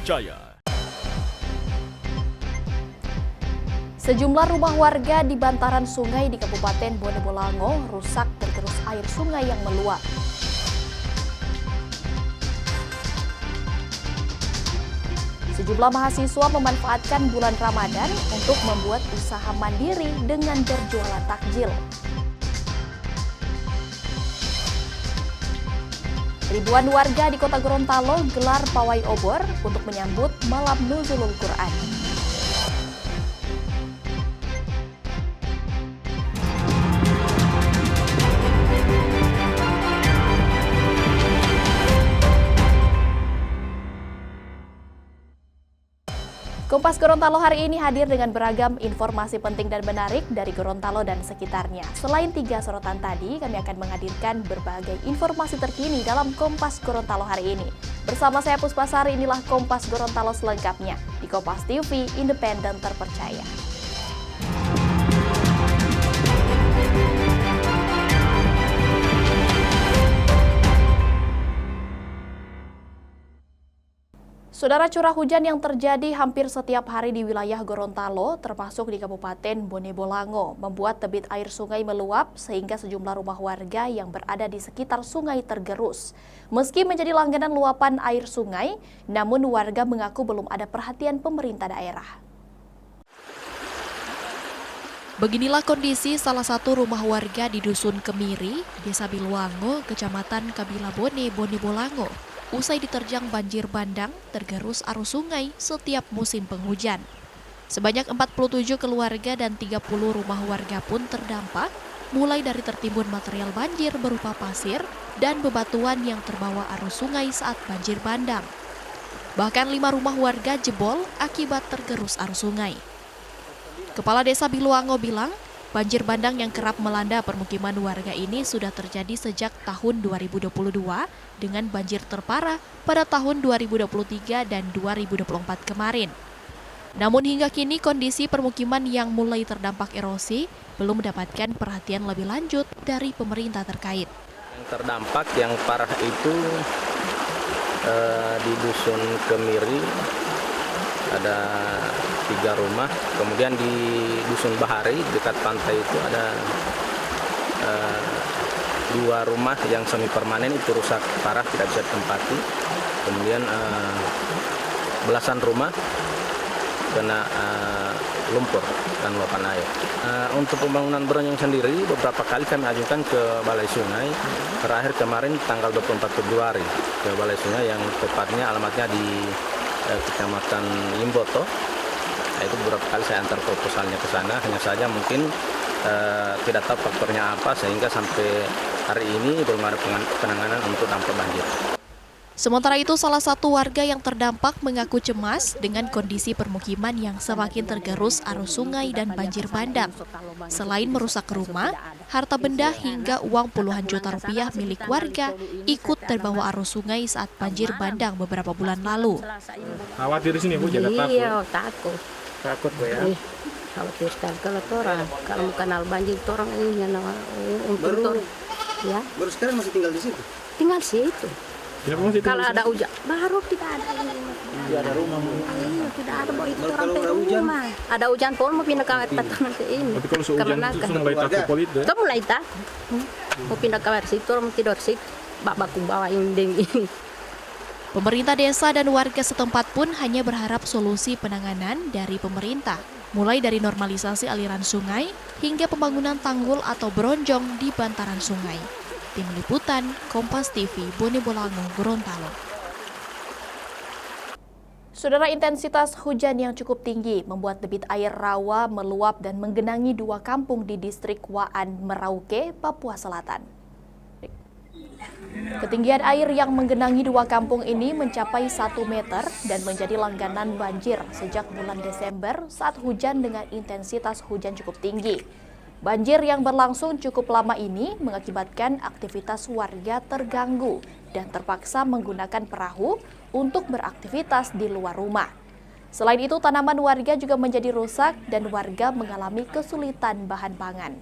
terpercaya. Sejumlah rumah warga di bantaran sungai di Kabupaten Bone Bolango rusak tergerus air sungai yang meluap. Sejumlah mahasiswa memanfaatkan bulan Ramadan untuk membuat usaha mandiri dengan berjualan takjil. Ribuan warga di Kota Gorontalo gelar pawai obor untuk menyambut malam Nuzulul Quran. Kompas Gorontalo hari ini hadir dengan beragam informasi penting dan menarik dari Gorontalo dan sekitarnya. Selain 3 sorotan tadi, kami akan menghadirkan berbagai informasi terkini dalam Kompas Gorontalo hari ini. Bersama saya Puspasari, inilah Kompas Gorontalo selengkapnya di Kompas TV, independen terpercaya. Saudara, curah hujan yang terjadi hampir setiap hari di wilayah Gorontalo, termasuk di Kabupaten Bone Bolango, membuat debit air sungai meluap sehingga sejumlah rumah warga yang berada di sekitar sungai tergerus. Meski menjadi langganan luapan air sungai, namun warga mengaku belum ada perhatian pemerintah daerah. Beginilah kondisi salah satu rumah warga di Dusun Kemiri, Desa Biluango, Kecamatan Kabilabone, Bone Bolango. Usai diterjang banjir bandang, tergerus arus sungai setiap musim penghujan. Sebanyak 47 keluarga dan 30 rumah warga pun terdampak, mulai dari tertimbun material banjir berupa pasir dan bebatuan yang terbawa arus sungai saat banjir bandang. Bahkan 5 rumah warga jebol akibat tergerus arus sungai. Kepala Desa Biluango bilang, banjir bandang yang kerap melanda permukiman warga ini sudah terjadi sejak tahun 2022 dengan banjir terparah pada tahun 2023 dan 2024 kemarin. Namun hingga kini kondisi permukiman yang mulai terdampak erosi belum mendapatkan perhatian lebih lanjut dari pemerintah terkait. Yang terdampak yang parah itu di Dusun Kemiri ada 3 rumah, kemudian di Dusun Bahari dekat pantai itu ada 2 rumah yang semi permanen itu rusak parah, tidak bisa ditempati. Kemudian belasan rumah kena lumpur dan luapan air. Untuk pembangunan Bronyong sendiri beberapa kali kami ajukan ke Balai Sungai. Terakhir kemarin tanggal 24 Februari ke Balai Sungai yang tepatnya alamatnya di Kecamatan Limboto. Itu beberapa kali saya antar proposalnya ke sana, hanya saja mungkin tidak tahu faktornya apa sehingga sampai hari ini belum ada penanganan untuk dampak banjir. Sementara itu, salah satu warga yang terdampak mengaku cemas dengan kondisi permukiman yang semakin tergerus arus sungai dan banjir bandang. Selain merusak rumah, harta benda hingga uang puluhan juta rupiah milik warga ikut terbawa arus sungai saat banjir bandang beberapa bulan lalu. Khawatir di sini Bu, jaga takut. Iya, takut. Takut Bu ya. Khawatir sekali kalau kenal banjir orang ini untuk ya. Baru sekarang masih tinggal di situ? Tinggal situ. Kalau ada hujan, baru tidak ada ini. Tidak ada rumah. Iya, tidak ada itu orang kalau ada rumah. hujan? Ada hujan pun mau pindah ke nanti ini. Tapi kalau sehujan itu mulai takut polit deh. Kita mulai takut. Mau pindah ke situ, orang tidur situ. Baku bawa ini. Pemerintah desa dan warga setempat pun hanya berharap solusi penanganan dari pemerintah, mulai dari normalisasi aliran sungai hingga pembangunan tanggul atau bronjong di bantaran sungai. Tim Liputan, Kompas TV, Bone Bolango, Gorontalo. Saudara, intensitas hujan yang cukup tinggi membuat debit air rawa meluap dan menggenangi 2 kampung di distrik Waan, Merauke, Papua Selatan. Ketinggian air yang menggenangi 2 kampung ini mencapai 1 meter dan menjadi langganan banjir sejak bulan Desember saat hujan dengan intensitas hujan cukup tinggi. Banjir yang berlangsung cukup lama ini mengakibatkan aktivitas warga terganggu dan terpaksa menggunakan perahu untuk beraktivitas di luar rumah. Selain itu, tanaman warga juga menjadi rusak dan warga mengalami kesulitan bahan pangan.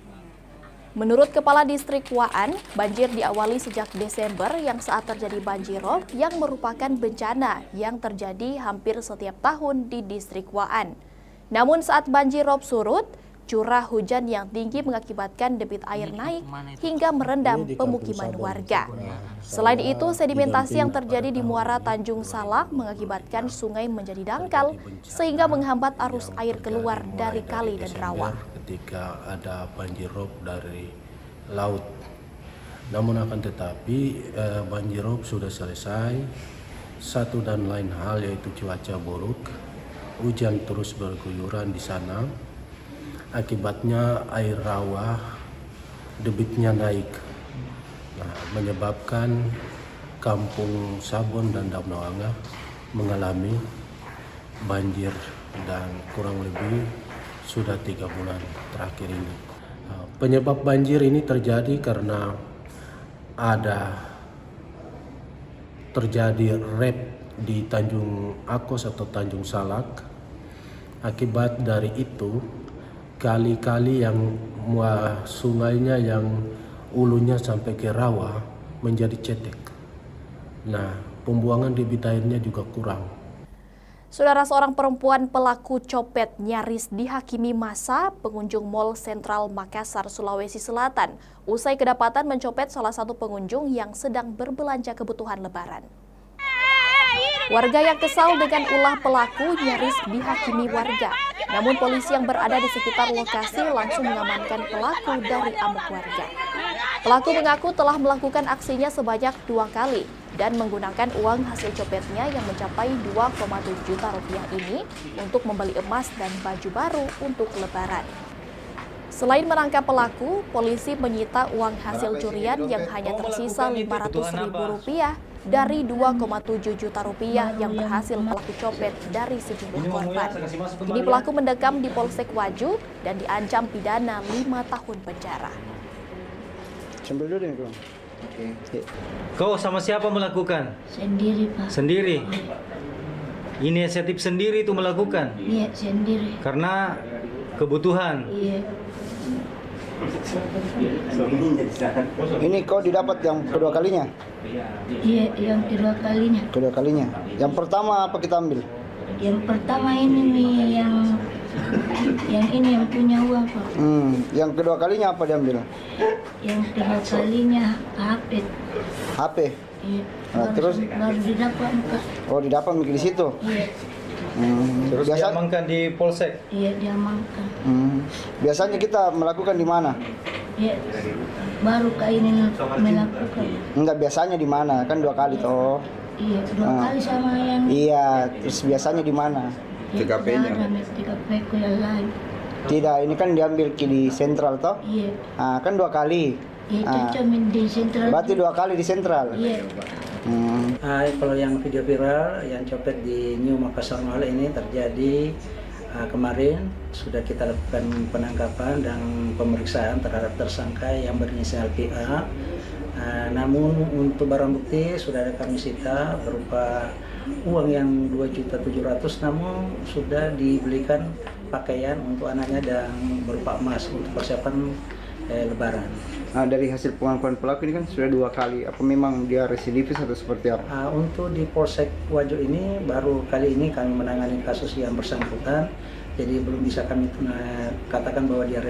Menurut Kepala Distrik Waan, banjir diawali sejak Desember yang saat terjadi banjirop yang merupakan bencana yang terjadi hampir setiap tahun di Distrik Waan. Namun saat banjirop surut, curah hujan yang tinggi mengakibatkan debit air naik hingga merendam pemukiman warga. Selain itu, sedimentasi yang terjadi di Muara Tanjung Salak mengakibatkan sungai menjadi dangkal sehingga menghambat arus air keluar dari kali dan rawa. Ketika ada banjirop dari laut. Namun akan tetapi banjirop sudah selesai. Satu dan lain hal yaitu cuaca buruk. Hujan terus berguyuran di sana. Akibatnya air rawa debitnya naik. Nah, menyebabkan Kampung Sabon dan Damnoanga mengalami banjir dan kurang lebih sudah 3 bulan terakhir ini. Penyebab banjir ini terjadi karena terjadi rep di Tanjung Akos atau Tanjung Salak. Akibat dari itu, kali-kali yang sungainya yang ulunya sampai ke rawa menjadi cetek. Nah, pembuangan debit airnya juga kurang. Saudara, seorang perempuan pelaku copet nyaris dihakimi massa pengunjung Mall Sentral Makassar, Sulawesi Selatan, usai kedapatan mencopet salah satu pengunjung yang sedang berbelanja kebutuhan lebaran. Warga yang kesal dengan ulah pelaku nyaris dihakimi warga. Namun polisi yang berada di sekitar lokasi langsung mengamankan pelaku dari amuk warga. Pelaku mengaku telah melakukan aksinya sebanyak 2 kali dan menggunakan uang hasil copetnya yang mencapai 2,7 juta rupiah ini untuk membeli emas dan baju baru untuk lebaran. Selain menangkap pelaku, polisi menyita uang hasil curian yang hanya tersisa Rp500.000 dari 2,7 juta rupiah yang berhasil pelaku copet dari sejumlah korban. Kini pelaku mendekam di Polsek Waju dan diancam pidana 5 tahun penjara. Sambil dulu nih, Bang. Oke. Kau sama siapa melakukan? Sendiri, Pak. Sendiri? Inisiatif sendiri itu melakukan? Iya, sendiri. Karena kebutuhan? Iya. Ini kau didapat yang kedua kalinya? Iya, yang kedua kalinya. Kedua kalinya. Yang pertama apa kita ambil? Yang pertama ini nih, yang ini yang punya uang, Pak. Yang kedua kalinya apa diambil? Yang kedua kalinya HP. HP. Iya. Nah, terus? Baru didapat, Pak. Oh, didapat mikir di situ. Iya. Terus diamankan di Polsek? Iya, diamankan. Biasanya kita melakukan di mana? Iya. Baru kali ini melakukan. Enggak, biasanya di mana? Kan 2 kali toh. Iya, 2 kali sama yang. Iya, terus biasanya di mana? TKP-nya. TKP ku yang lain. Tidak, ini kan diambil di sentral toh? Iya. Kan 2 kali. Itu cuma di sentral. Berarti 2 kali di sentral. Iya. Kalau yang video viral yang copet di New Makassar Mall ini terjadi kemarin, sudah kita lakukan penangkapan dan pemeriksaan terhadap tersangka yang berinisial PA. Namun untuk barang bukti sudah ada kami sita berupa uang yang 2.700.000, namun sudah dibelikan pakaian untuk anaknya dan berupa emas untuk persiapan lebaran. Dari hasil pengakuan pelaku ini kan sudah 2 kali. Apa memang dia residivis atau seperti apa? Untuk di Polsek Wajo ini baru kali ini kami menangani kasus yang bersangkutan, jadi belum bisa kami katakan bahwa dia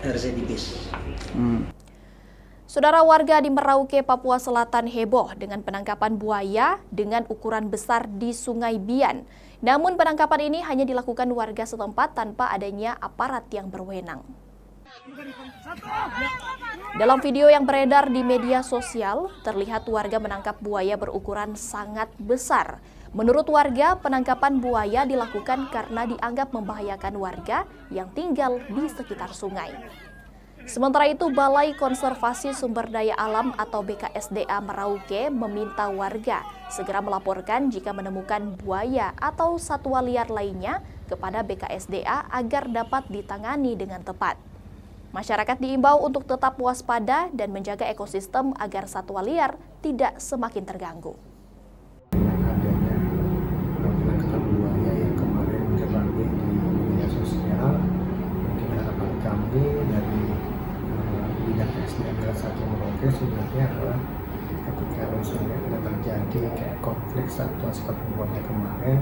residivis. Saudara, warga di Merauke, Papua Selatan heboh dengan penangkapan buaya dengan ukuran besar di Sungai Bian. Namun penangkapan ini hanya dilakukan warga setempat tanpa adanya aparat yang berwenang. Dalam video yang beredar di media sosial, terlihat warga menangkap buaya berukuran sangat besar. Menurut warga, penangkapan buaya dilakukan karena dianggap membahayakan warga yang tinggal di sekitar sungai. Sementara itu, Balai Konservasi Sumber Daya Alam atau BKSDA Merauke meminta warga segera melaporkan jika menemukan buaya atau satwa liar lainnya kepada BKSDA agar dapat ditangani dengan tepat. Masyarakat diimbau untuk tetap waspada dan menjaga ekosistem agar satwa liar tidak semakin terganggu. Dengan adanya penangkapan buaya yang kemarin terjadi di media sosial, mungkin harapan kami dari bidang berpikir sebenarnya adalah ketika misalnya ada terjadi kayak konflik satu seperti buatnya kemarin,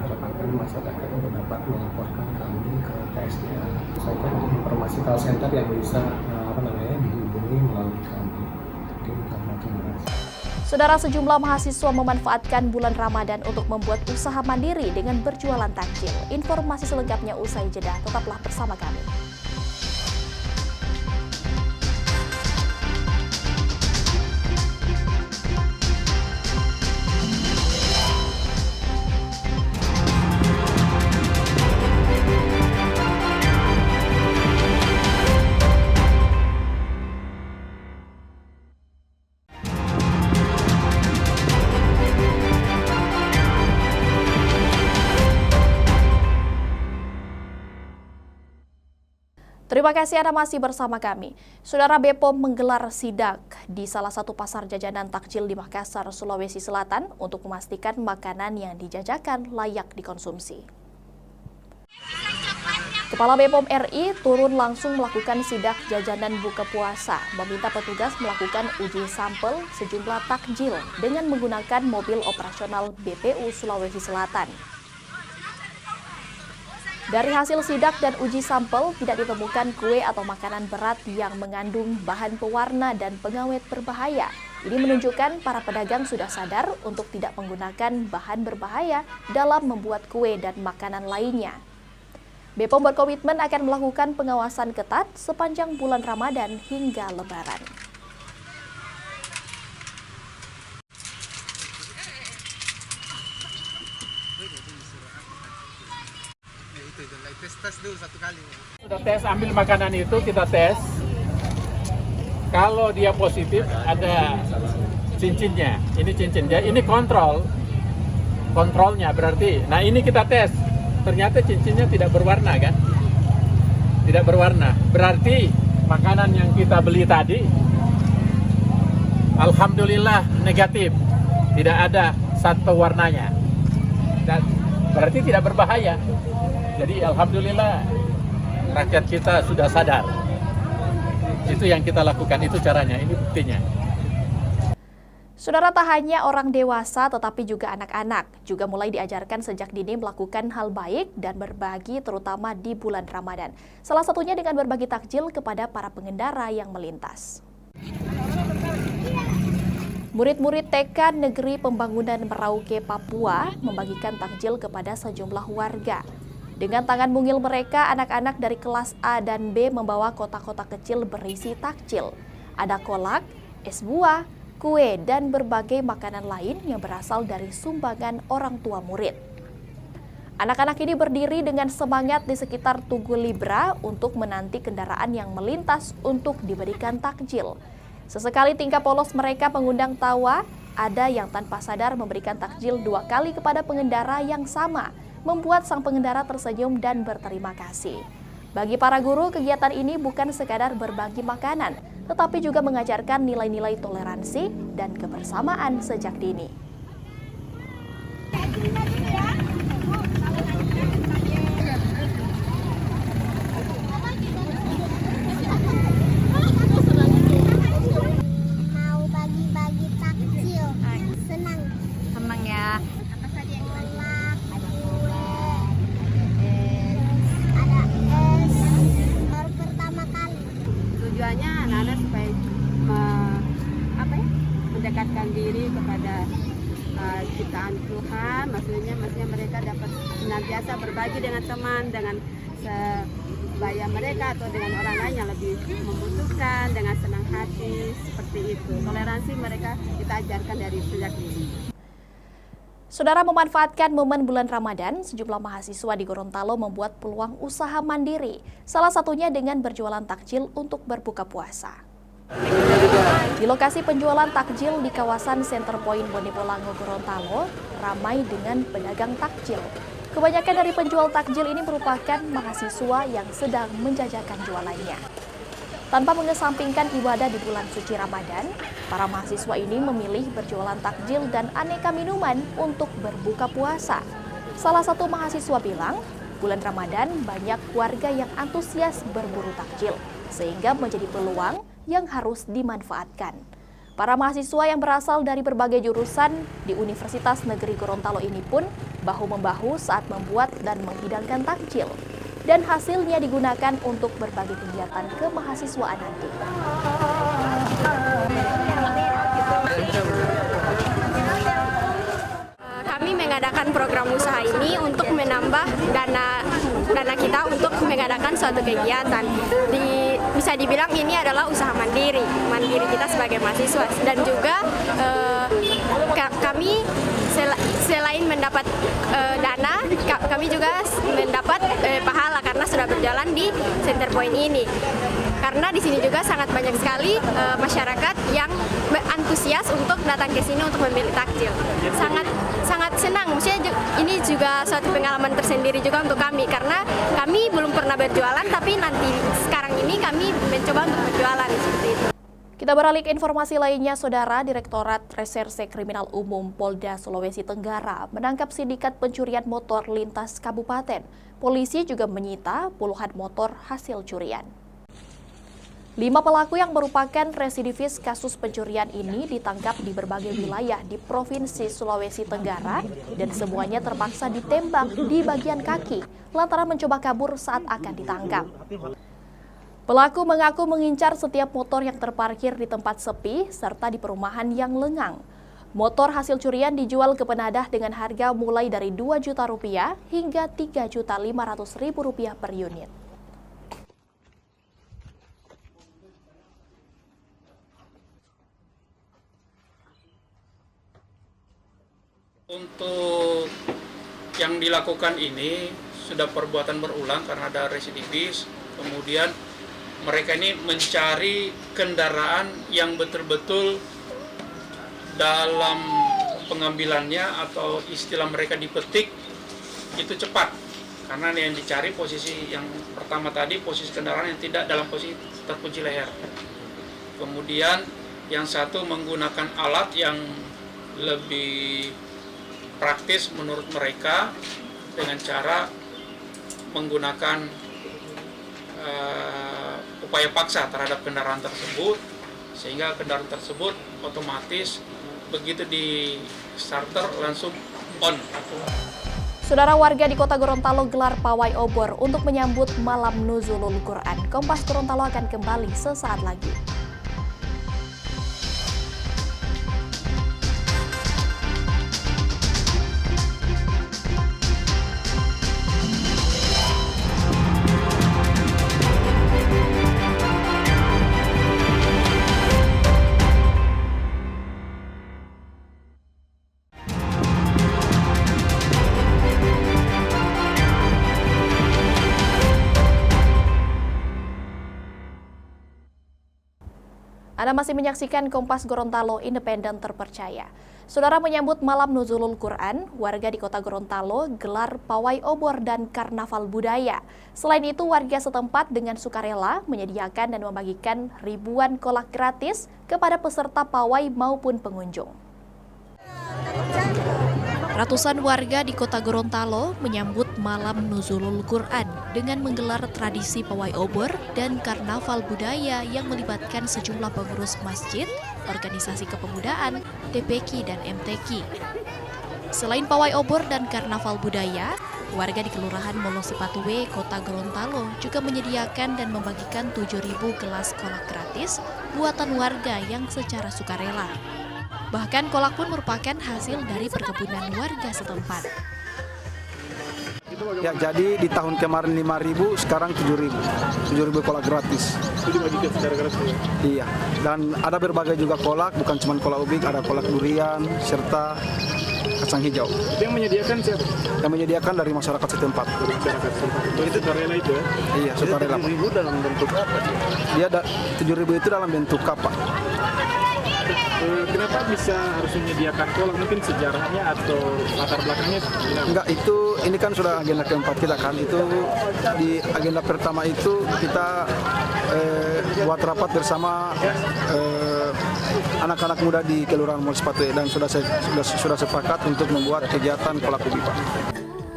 harapan masyarakat untuk dapat melaporkan kami ke KSDA. Saya kan informasi call center yang bisa dihubungi melalui kami. Saudara, sejumlah mahasiswa memanfaatkan bulan Ramadan untuk membuat usaha mandiri dengan berjualan takjil. Informasi selengkapnya usai jeda. Tetaplah bersama kami. Terima kasih Anda masih bersama kami. Saudara, BPOM menggelar sidak di salah satu pasar jajanan takjil di Makassar, Sulawesi Selatan untuk memastikan makanan yang dijajakan layak dikonsumsi. Kepala BPOM RI turun langsung melakukan sidak jajanan buka puasa, meminta petugas melakukan uji sampel sejumlah takjil dengan menggunakan mobil operasional BPU Sulawesi Selatan. Dari hasil sidak dan uji sampel, tidak ditemukan kue atau makanan berat yang mengandung bahan pewarna dan pengawet berbahaya. Ini menunjukkan para pedagang sudah sadar untuk tidak menggunakan bahan berbahaya dalam membuat kue dan makanan lainnya. BPOM berkomitmen akan melakukan pengawasan ketat sepanjang bulan Ramadan hingga Lebaran. Tes dulu satu kali. Sudah tes, ambil makanan itu kita tes. Kalau dia positif ada cincinnya. Ini cincinnya, ini kontrolnya berarti. Nah ini kita tes. Ternyata cincinnya tidak berwarna kan? Tidak berwarna. Berarti makanan yang kita beli tadi, alhamdulillah negatif. Tidak ada satu warnanya. Dan berarti tidak berbahaya. Jadi alhamdulillah rakyat kita sudah sadar. Itu yang kita lakukan, itu caranya, ini buktinya. Saudara, tak hanya orang dewasa tetapi juga anak-anak juga mulai diajarkan sejak dini melakukan hal baik dan berbagi terutama di bulan Ramadan. Salah satunya dengan berbagi takjil kepada para pengendara yang melintas. Murid-murid TK Negeri Pembangunan Merauke, Papua membagikan takjil kepada sejumlah warga. Dengan tangan mungil mereka, anak-anak dari kelas A dan B membawa kotak-kotak kecil berisi takjil. Ada kolak, es buah, kue, dan berbagai makanan lain yang berasal dari sumbangan orang tua murid. Anak-anak ini berdiri dengan semangat di sekitar Tugu Libra untuk menanti kendaraan yang melintas untuk diberikan takjil. Sesekali tingkah polos mereka mengundang tawa, ada yang tanpa sadar memberikan takjil 2 kali kepada pengendara yang sama, membuat sang pengendara tersenyum dan berterima kasih. Bagi para guru, kegiatan ini bukan sekadar berbagi makanan, tetapi juga mengajarkan nilai-nilai toleransi dan kebersamaan sejak dini. Mau bagi-bagi takjil, senang ya. Tujuannya anak-anak supaya mendekatkan diri kepada ciptaan Tuhan, maksudnya mereka dapat senantiasa berbagi dengan teman, dengan sebaya mereka atau dengan orang lain yang lebih membutuhkan dengan senang hati, seperti itu. Toleransi mereka kita ajarkan dari sejak dini. Saudara, memanfaatkan momen bulan Ramadan, sejumlah mahasiswa di Gorontalo membuat peluang usaha mandiri, salah satunya dengan berjualan takjil untuk berbuka puasa. Di lokasi penjualan takjil di kawasan Center Point Bonibolango, Gorontalo, ramai dengan pedagang takjil. Kebanyakan dari penjual takjil ini merupakan mahasiswa yang sedang menjajakan jualannya. Tanpa mengesampingkan ibadah di bulan suci Ramadan, para mahasiswa ini memilih berjualan takjil dan aneka minuman untuk berbuka puasa. Salah satu mahasiswa bilang, bulan Ramadan banyak warga yang antusias berburu takjil, sehingga menjadi peluang yang harus dimanfaatkan. Para mahasiswa yang berasal dari berbagai jurusan di Universitas Negeri Gorontalo ini pun bahu-membahu saat membuat dan menghidangkan takjil. Dan hasilnya digunakan untuk berbagai kegiatan kemahasiswaan nanti. Kami mengadakan program usaha ini untuk menambah dana kita untuk mengadakan suatu kegiatan. Bisa dibilang ini adalah usaha mandiri kita sebagai mahasiswa, dan juga kami selain mendapat dana, kami juga mendapat pahala karena sudah berjalan di Center Point ini. Karena di sini juga sangat banyak sekali masyarakat yang antusias untuk datang ke sini untuk membeli takjil. Sangat senang. Maksudnya ini juga suatu pengalaman tersendiri juga untuk kami, karena kami belum pernah berjualan, tapi nanti sekarang ini kami mencoba untuk berjualan seperti itu. Kita beralih ke informasi lainnya, Saudara. Direktorat Reserse Kriminal Umum Polda Sulawesi Tenggara menangkap sindikat pencurian motor lintas kabupaten. Polisi juga menyita puluhan motor hasil curian. 5 pelaku yang merupakan residivis kasus pencurian ini ditangkap di berbagai wilayah di Provinsi Sulawesi Tenggara dan semuanya terpaksa ditembak di bagian kaki lantaran mencoba kabur saat akan ditangkap. Pelaku mengaku mengincar setiap motor yang terparkir di tempat sepi serta di perumahan yang lengang. Motor hasil curian dijual ke penadah dengan harga mulai dari Rp2 juta hingga Rp3.500.000 per unit. Untuk yang dilakukan ini sudah perbuatan berulang karena ada residivis, kemudian mereka ini mencari kendaraan yang betul-betul dalam pengambilannya atau istilah mereka dipetik itu cepat. Karena yang dicari posisi yang pertama tadi, posisi kendaraan yang tidak dalam posisi terkunci leher. Kemudian yang satu menggunakan alat yang lebih praktis menurut mereka dengan cara menggunakan upaya paksa terhadap kendaraan tersebut, sehingga kendaraan tersebut otomatis begitu di starter langsung on. Saudara, warga di Kota Gorontalo gelar pawai obor untuk menyambut malam Nuzulul Quran. Kompas Gorontalo akan kembali sesaat lagi. Anda masih menyaksikan Kompas Gorontalo Independen Terpercaya. Saudara, menyambut malam Nuzulul Quran, warga di Kota Gorontalo gelar pawai obor dan karnaval budaya. Selain itu, warga setempat dengan sukarela menyediakan dan membagikan ribuan kolak gratis kepada peserta pawai maupun pengunjung. Ratusan warga di Kota Gorontalo menyambut malam Nuzulul Quran dengan menggelar tradisi pawai obor dan karnaval budaya yang melibatkan sejumlah pengurus masjid, organisasi kepemudaan, TPQ dan MTQ. Selain pawai obor dan karnaval budaya, warga di Kelurahan Molosipatuwe, Kota Gorontalo juga menyediakan dan membagikan 7.000 gelas kolak gratis buatan warga yang secara sukarela. Bahkan kolak pun merupakan hasil dari perkebunan warga setempat. Ya, jadi di tahun kemarin 5.000, sekarang 7.000 kolak gratis. Itu dibagikan secara gratis? Iya, dan ada berbagai juga kolak, bukan cuma kolak ubik, ada kolak durian, serta kacang hijau. Itu yang menyediakan siapa? Yang menyediakan dari masyarakat setempat. Dari masyarakat setempat. Itu sukarela itu ya? Iya, sukarela. 7.000 dalam bentuk apa? Dia 7.000 itu dalam bentuk kapak. Kenapa bisa harus menyediakan kolak? Mungkin sejarahnya atau latar belakangnya? Enggak, ini kan sudah agenda keempat kita kan. Itu di agenda pertama itu kita buat rapat bersama anak-anak muda di Kelurahan Molosipatuwe dan sudah sepakat untuk membuat kegiatan kolak ubi, Pak.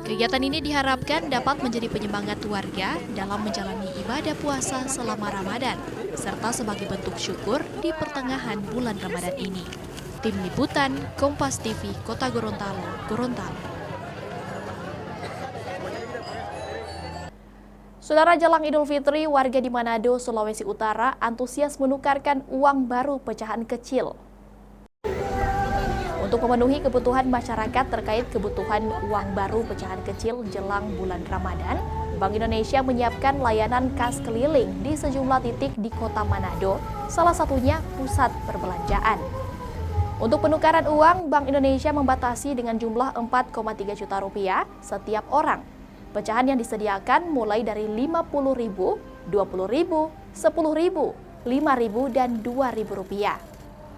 Kegiatan ini diharapkan dapat menjadi penyemangat warga dalam menjalani ibadah puasa selama Ramadan, serta sebagai bentuk syukur di pertengahan bulan Ramadan ini. Tim Liputan, Kompas TV, Kota Gorontalo, Gorontalo. Saudara, jelang Idul Fitri, warga di Manado, Sulawesi Utara antusias menukarkan uang baru pecahan kecil. Untuk memenuhi kebutuhan masyarakat terkait kebutuhan uang baru pecahan kecil jelang bulan Ramadan, Bank Indonesia menyiapkan layanan kas keliling di sejumlah titik di Kota Manado, salah satunya pusat perbelanjaan. Untuk penukaran uang, Bank Indonesia membatasi dengan jumlah 4,3 juta rupiah setiap orang. Pecahan yang disediakan mulai dari Rp50.000, Rp20.000, Rp10.000, Rp5.000, dan Rp2.000.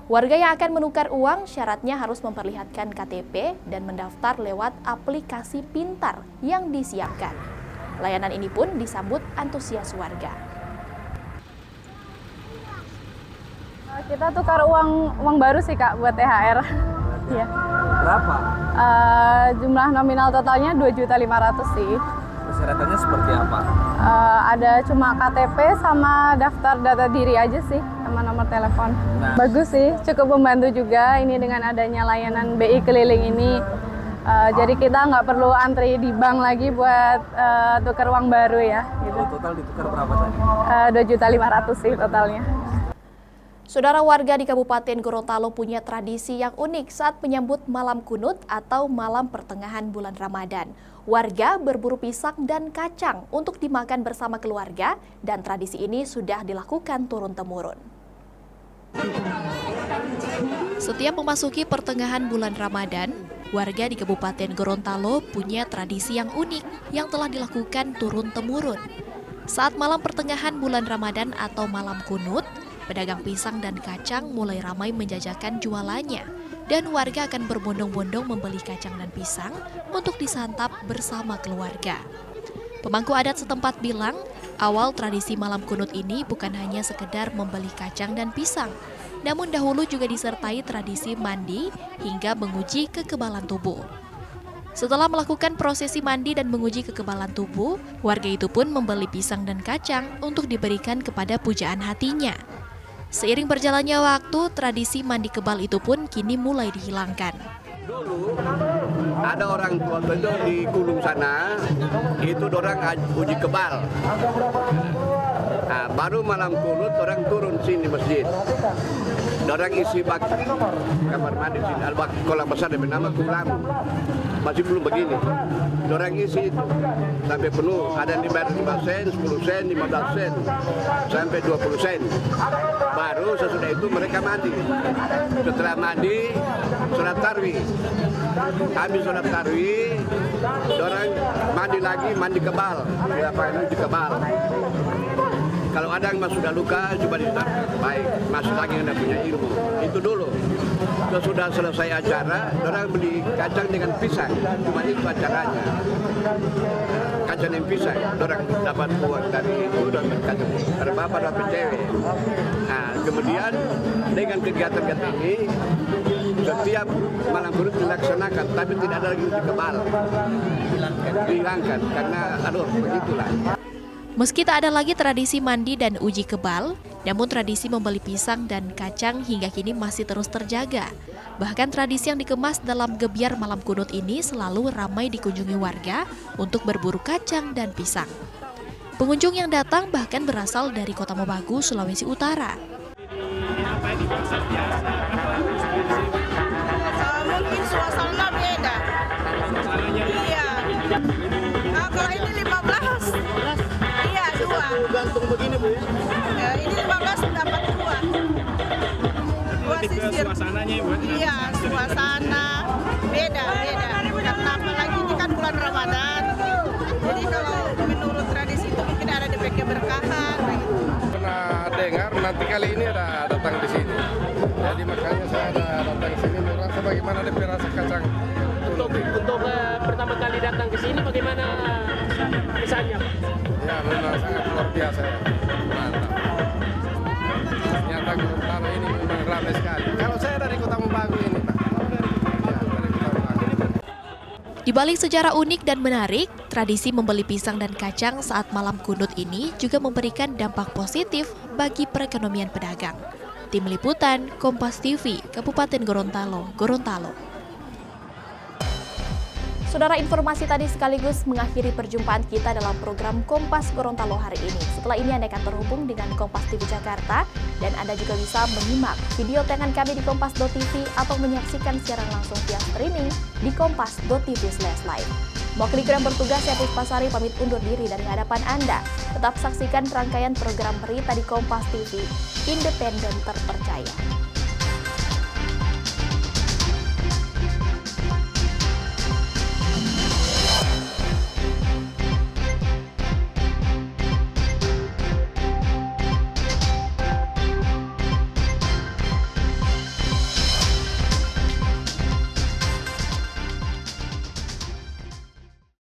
Warga yang akan menukar uang syaratnya harus memperlihatkan KTP dan mendaftar lewat aplikasi pintar yang disiapkan. Layanan ini pun disambut antusias warga. Kita tukar uang baru sih Kak buat THR. Iya. Berapa? Jumlah nominal totalnya 2.500.000 sih. Persyaratannya seperti apa? Ada cuma KTP sama daftar data diri aja sih, sama nomor telepon. Nah. Bagus sih, cukup membantu juga ini dengan adanya layanan BI keliling ini. Jadi kita nggak perlu antri di bank lagi buat tukar uang baru ya. Gitu. Total ditukar berapa tadi? 2.500.000 sih totalnya. Saudara, warga di Kabupaten Gorontalo punya tradisi yang unik saat menyambut malam kunut atau malam pertengahan bulan Ramadan. Warga berburu pisang dan kacang untuk dimakan bersama keluarga, dan tradisi ini sudah dilakukan turun-temurun. Setiap memasuki pertengahan bulan Ramadan, warga di Kabupaten Gorontalo punya tradisi yang unik yang telah dilakukan turun-temurun. Saat malam pertengahan bulan Ramadan atau malam kunut, pedagang pisang dan kacang mulai ramai menjajakan jualannya, dan warga akan berbondong-bondong membeli kacang dan pisang untuk disantap bersama keluarga. Pemangku adat setempat bilang, awal tradisi malam kunut ini bukan hanya sekedar membeli kacang dan pisang, namun dahulu juga disertai tradisi mandi hingga menguji kekebalan tubuh. Setelah melakukan prosesi mandi dan menguji kekebalan tubuh, warga itu pun membeli pisang dan kacang untuk diberikan kepada pujaan hatinya. Seiring berjalannya waktu, tradisi mandi kebal itu pun kini mulai dihilangkan. Dulu ada orang tua itu di Gunung sana, itu orang uji kebal. Nah, baru malam kunut orang turun sini masjid. Orang isi bak kamar mandi sini, albak kolam besar yang bernama Kulamu. Masih belum begini. Orang isi itu sampai penuh, ada yang dibayar 5 sen, 10 sen, 15 sen, sampai 20 sen. Baru sesudah itu mereka mandi. Setelah mandi, sholat tarawih. Habis sholat tarawih, orang mandi lagi, mandi kebal. Uji kebal. Kalau ada yang sudah luka, coba ditangkap. Baik, masih lagi yang punya ilmu. Itu dulu. Sudah selesai acara, orang beli kacang dengan pisang. Cuma itu acaranya. Kacang dan pisang, orang dapat uang dari itu dan kacang. Ada bapak dapat cewek. Nah, kemudian dengan kegiatan-kegiatan ini, setiap malam kunut dilaksanakan, tapi tidak ada lagi uji kebal. Dihilangkan, karena begitulah. Meski tak ada lagi tradisi mandi dan uji kebal, namun tradisi membeli pisang dan kacang hingga kini masih terus terjaga. Bahkan tradisi yang dikemas dalam gebyar malam kunut ini selalu ramai dikunjungi warga untuk berburu kacang dan pisang. Pengunjung yang datang bahkan berasal dari Kota Mobagu, Sulawesi Utara. Mungkin suasana beda. Iya. Nah, kalau ini 15. Iya, 2. Gantung begini, Bu. Ya, ini 15 dapat 2. Sisir. Suasananya, Bu. Iya, suasana beda. Karena apalagi ini kan bulan Ramadan. Jadi kalau menurut tradisi itu mungkin ada DP keberkahan. Pernah dengar nanti kali ini ada datang di sini. Jadi makanya saya ada datang ke sini merasa bagaimana DP rasa kacang. Untuk pertama kali datang ke sini bagaimana kesannya, Pak? Ya, memang sangat luar biasa ya. Mantap. Ternyata Gorontalo ini memang ramai sekali. Kalau saya dari Kota Mobagu ini, Pak. Di balik sejarah unik dan menarik, tradisi membeli pisang dan kacang saat malam kunut ini juga memberikan dampak positif bagi perekonomian pedagang. Tim Liputan, Kompas TV, Kabupaten Gorontalo, Gorontalo. Saudara, informasi tadi sekaligus mengakhiri perjumpaan kita dalam program Kompas Gorontalo hari ini. Setelah ini Anda akan terhubung dengan Kompas TV Jakarta dan Anda juga bisa menyimak video tayangan kami di kompas.tv atau menyaksikan siaran langsung via streaming di kompas.tv/live. Mewakili kru yang bertugas, saya Puspasari pamit undur diri dari hadapan Anda. Tetap saksikan rangkaian program berita di Kompas TV, independen terpercaya.